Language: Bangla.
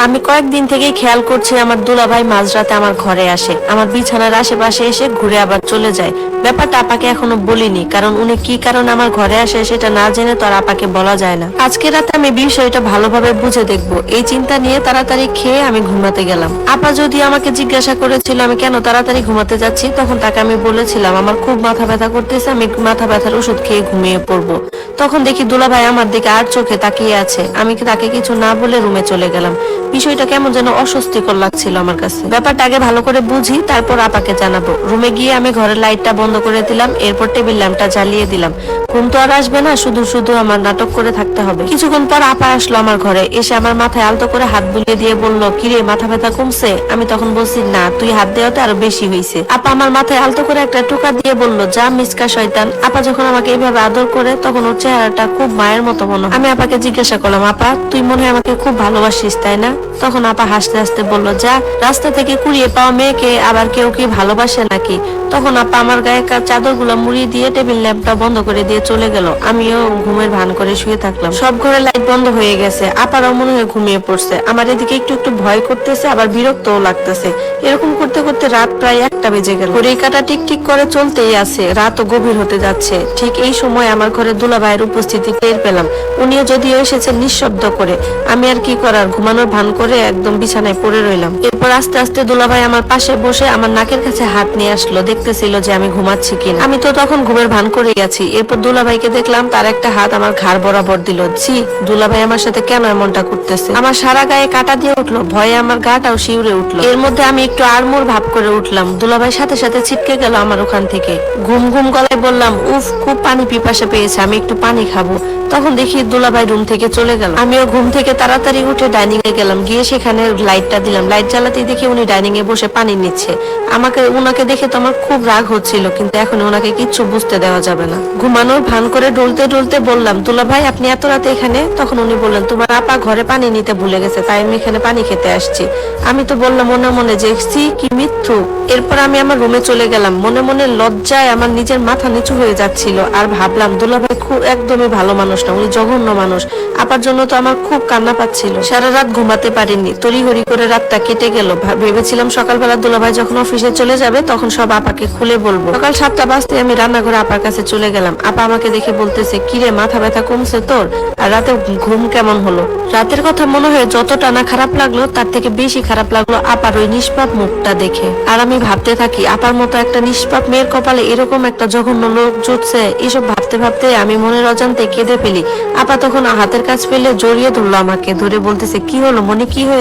আমি কয়েকদিন থেকেই খেয়াল করছি আমার দুলাভাই মাঝরাতে আমার ঘরে আসে, আমার বিছানার আশেপাশে এসে ঘুরে আবার চলে যায়। ব্যাপারটা আপাকে এখনো বলিনি, কারণ উনি কি কারণে আমার ঘরে আসে সেটা না জেনে তো আর আপাকে বলা যায় না। আজকে রাতে আমি বিষয়টা ভালোভাবে বুঝে দেখবো, এই চিন্তা নিয়ে তাড়াতাড়ি খেয়ে আমি ঘুমাতে গেলাম। আপা যদি আমাকে জিজ্ঞাসা করেছিল আমি কেন তাড়াতাড়ি ঘুমাতে যাচ্ছি, তখন তাকে আমি বলেছিলাম আমার খুব মাথা ব্যথা করতেছে, আমি মাথা ব্যথার ওষুধ খেয়ে ঘুমিয়ে পড়বো। তখন দেখি দুলাভাই আমার দিকে আর চোখে তাকিয়ে আছে। আমি তাকে কিছু না বলে রুমে চলে গেলাম। বিষয়টা কেমন যেন অস্বস্তিকর লাগছিল আমার কাছে। ব্যাপারটা আগে ভালো করে বুঝি, তারপর আপাকে জানাবো। রুমে গিয়ে আমি ঘরের লাইটটা বন্ধ করে দিলাম, এরপর টেবিল ল্যাম্পটা জ্বালিয়ে দিলাম। ঘুম তো আর আসবে না, শুধু শুধু আমার নাটক করে থাকতে হবে। কিছুক্ষণ পর আপা আসলো আমার ঘরে, এসে আমার মাথায় আলতো করে হাত বুলিয়ে দিয়ে বলল, কিরে মাথা ব্যথা কমছে? আমি তখন বলছি, না, তুই হাত দেওয়াতে আরো বেশি হয়েছে। আপা আমার মাথায় আলতো করে একটা টোকা দিয়ে বলল, যা মিসকা শয়তান। আপা যখন আমাকে এইভাবে আদর করে তখন ওর চেহারাটা খুব মায়ের মতো মনে হয়। আমি আপাকে জিজ্ঞাসা করলাম, আপা তুই মনে হয় আমাকে খুব ভালোবাসিস তাই না? তখন আপা হাসতে হাসতে বলল, যা, রাস্তা থেকে কুড়িয়ে পাওয়া মেয়েকে আবার কেউ কি ভালোবাসে নাকি? তখন আপা আমার গায়ে চাদর গুলো মুড়িয়ে দিয়ে টেবিল ল্যাম্পটা বন্ধ করে দিয়ে চলে গেল। আমিও ঘুমের ভান করে শুয়ে থাকলাম। সব ঘরে লাইট বন্ধ হয়ে গেছে, আপারাও মনে হয় ঘুমিয়ে পড়ছে। আমার এদিকে একটু একটু ভয় করতেছে, আবার বিরক্তও লাগতেছে। এরকম করতে করতে রাত প্রায় 1টা বেজে গেল। ঘড়ির কাঁটা টিক টিক করে চলতেই আছে, রাতও গভীর হতে যাচ্ছে। ঠিক এই সময় আমার ঘরে দুলাভাইয়ের উপস্থিতি টের পেলাম। উনিও যদিও এসেছেন নিঃশব্দ করে। আমি আর কি করার, ঘুমানোর ভান করে একদম বিছানায় পড়ে রইলাম। এরপর আস্তে আস্তে দুলাভাই আমার পাশে বসে আমার নাকের কাছে হাত নিয়ে আসলো, দেখতেছিল যে আমি ঘুমাচ্ছি কিনা। আমি তো তখন ঘুমের ভান করে গেছি। এরপর দুলাভাইকে দেখলাম তার একটা হাত আমার ঘাড় বরাবর দিল। ছি, দুলাভাই আমার সাথে কেন এমনটা করতেছে? আমার সারা গায়ে কাটা দিয়ে উঠলো, ভয়ে আমার গাটাও শিউরে উঠলো। এর মধ্যে আমি একটু আড়মোড় ভাব করে উঠলাম। দুলাভাই সাথে সাথে ছিটকে গেল আমার ওখান থেকে। ঘুম ঘুম গলায় বললাম, উফ, খুব পানি পিপাসা পেয়েছে, আমি একটু পানি খাবো। তখন দেখি দুলাভাই রুম থেকে চলে গেল। আমিও ঘুম থেকে তাড়াতাড়ি উঠে ডাইনিং এ গেলাম, গিয়ে সেখানে লাইটটা দিলাম। লাইট জ্বালাতেই দেখি উনি ডাইনিং এ বসে পানি নিচ্ছে। উনাকে দেখে তো আমার খুব রাগ হচ্ছিল, কিন্তু এখন ওনাকে কিচ্ছু বুঝতে দেওয়া যাবে না। ঘুমানোর ভান করে ডলতে ডলতে বললাম, দুলাভাই আপনি এত রাতে এখানে? তখন উনি বললেন, তোমার আপা ঘরে পানি নিতে ভুলে গেছে, তাই আমি এখানে পানি খেতে আসছি। আমি তো বললাম মনে মনে যে সি কি মিথ্যু। এরপর আমি আমার রুমে চলে গেলাম। মনে মনে লজ্জায় আমার নিজের মাথা নিচু হয়ে যাচ্ছিল। আর ভাবলাম দুলাভাই খুব একদমই ভালো মানুষ না, উনি জঘন্য মানুষ। আপার জন্য তো আমার খুব কান্না পাচ্ছিল। সারা রাত ঘুমাতে পারিনি, তড়িঘড়ি করে রাতটা কেটে গেল। ভেবেছিলাম সকালবেলা দুলাভাই যখন অফিসে চলে যাবে তখন সব আপাকে খুলে বলবো। সকাল 7টা বাজতে আমি রান্নাঘরে আপার কাছে চলে গেলাম। আপা আমাকে দেখে বলতেছে, কিরে মাথা ব্যথা কমছে তোর? আর রাতে ঘুম কেমন হলো? রাতের কথা মনে হয় যতটা না খারাপ লাগলো, তার থেকে বেশি খারাপ লাগলো আপার ওই নিষ্পাপ মুখটা দেখে। আর আমি ভাবতে থাকি, আপার মতো একটা নিষ্পাপ মেয়ের কপালে এরকম একটা জঘন্য লোক জুটছে। এসব ভাবতে ভাবতে আমি মনের অজান্তে কেঁদে ফেলি। আপা তখন হাতের কাছ পেলে জড়িয়ে ধরলো আমাকে, ধরে বলতেছে, কি হলো মনে, কি হয়েছে?